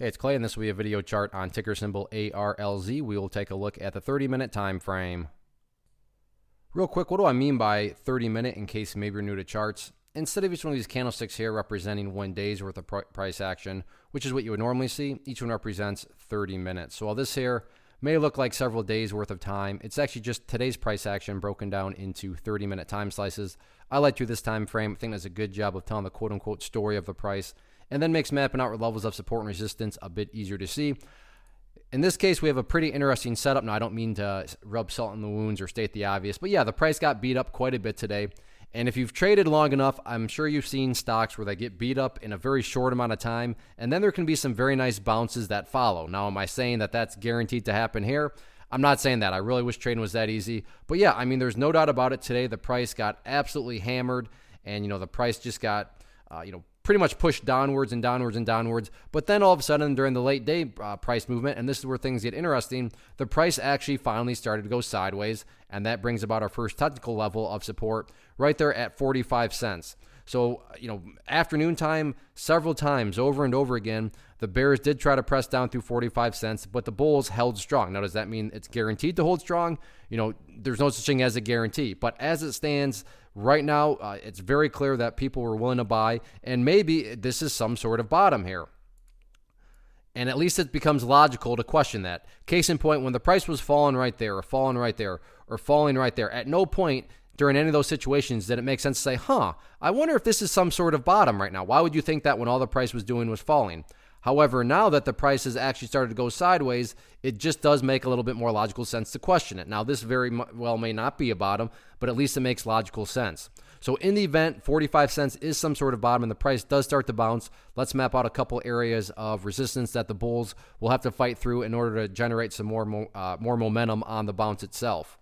Hey, it's Clay, and this will be a video chart on ticker symbol ARLZ. We will take a look at the 30-minute time frame. Real quick, what do I mean by 30-minute in case maybe you're new to charts? Instead of each one of these candlesticks here representing 1 day's worth of price action, which is what you would normally see, each one represents 30 minutes. So while this here may look like several days worth of time, it's actually just today's price action broken down into 30-minute time slices. I like to this time frame. I think that's a good job of telling the quote-unquote story of the price, and then makes mapping out levels of support and resistance a bit easier to see. In this case, we have a pretty interesting setup. Now, I don't mean to rub salt in the wounds or state the obvious, but yeah, the price got beat up quite a bit today. And if you've traded long enough, I'm sure you've seen stocks where they get beat up in a very short amount of time, and then there can be some very nice bounces that follow. Now, am I saying that that's guaranteed to happen here? I'm not saying that. I really wish trading was that easy. But yeah, I mean, there's no doubt about it. Today, the price got absolutely hammered, and, the price just got, pretty much pushed downwards and downwards and downwards. But then all of a sudden during the late day price movement, and this is where things get interesting, the price actually finally started to go sideways, and that brings about our first technical level of support right there at 45 cents. So, afternoon time, several times over and over again, the bears did try to press down through 45 cents, but the bulls held strong. Now, does that mean it's guaranteed to hold strong? There's no such thing as a guarantee. But as it stands right now, it's very clear that people were willing to buy, and maybe this is some sort of bottom here. And at least it becomes logical to question that. Case in point, when the price was falling right there, or falling right there, or falling right there, at no point during any of those situations did it make sense to say, I wonder if this is some sort of bottom right now. Why would you think that when all the price was doing was falling? However, now that the price has actually started to go sideways, it just does make a little bit more logical sense to question it. Now, this very well may not be a bottom, but at least it makes logical sense. So in the event 45 cents is some sort of bottom and the price does start to bounce, let's map out a couple areas of resistance that the bulls will have to fight through in order to generate some more momentum on the bounce itself.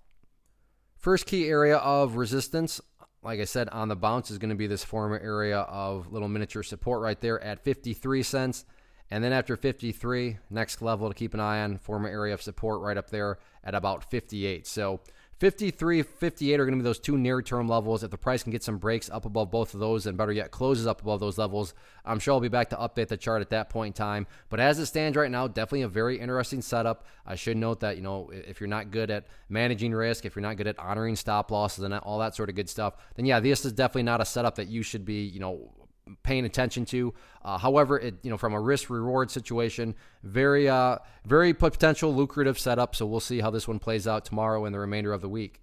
First key area of resistance, like I said, on the bounce is going to be this former area of little miniature support right there at 53 cents. And then after 53, next level to keep an eye on, former area of support right up there at about 58. So 53, 58 are going to be those two near-term levels. If the price can get some breaks up above both of those, and better yet, closes up above those levels, I'm sure I'll be back to update the chart at that point in time. But as it stands right now, definitely a very interesting setup. I should note that, if you're not good at managing risk, if you're not good at honoring stop losses and all that sort of good stuff, then yeah, this is definitely not a setup that you should be, paying attention to. However, from a risk-reward situation, very potential lucrative setup. So we'll see how this one plays out tomorrow and the remainder of the week.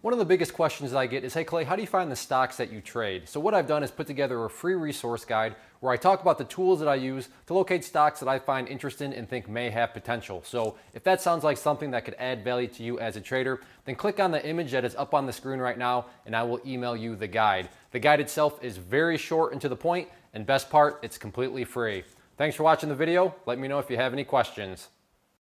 One of the biggest questions that I get is, hey Clay, how do you find the stocks that you trade? So what I've done is put together a free resource guide where I talk about the tools that I use to locate stocks that I find interesting and think may have potential. So if that sounds like something that could add value to you as a trader, then click on the image that is up on the screen right now and I will email you the guide. The guide itself is very short and to the point, and best part, it's completely free. Thanks for watching the video. Let me know if you have any questions.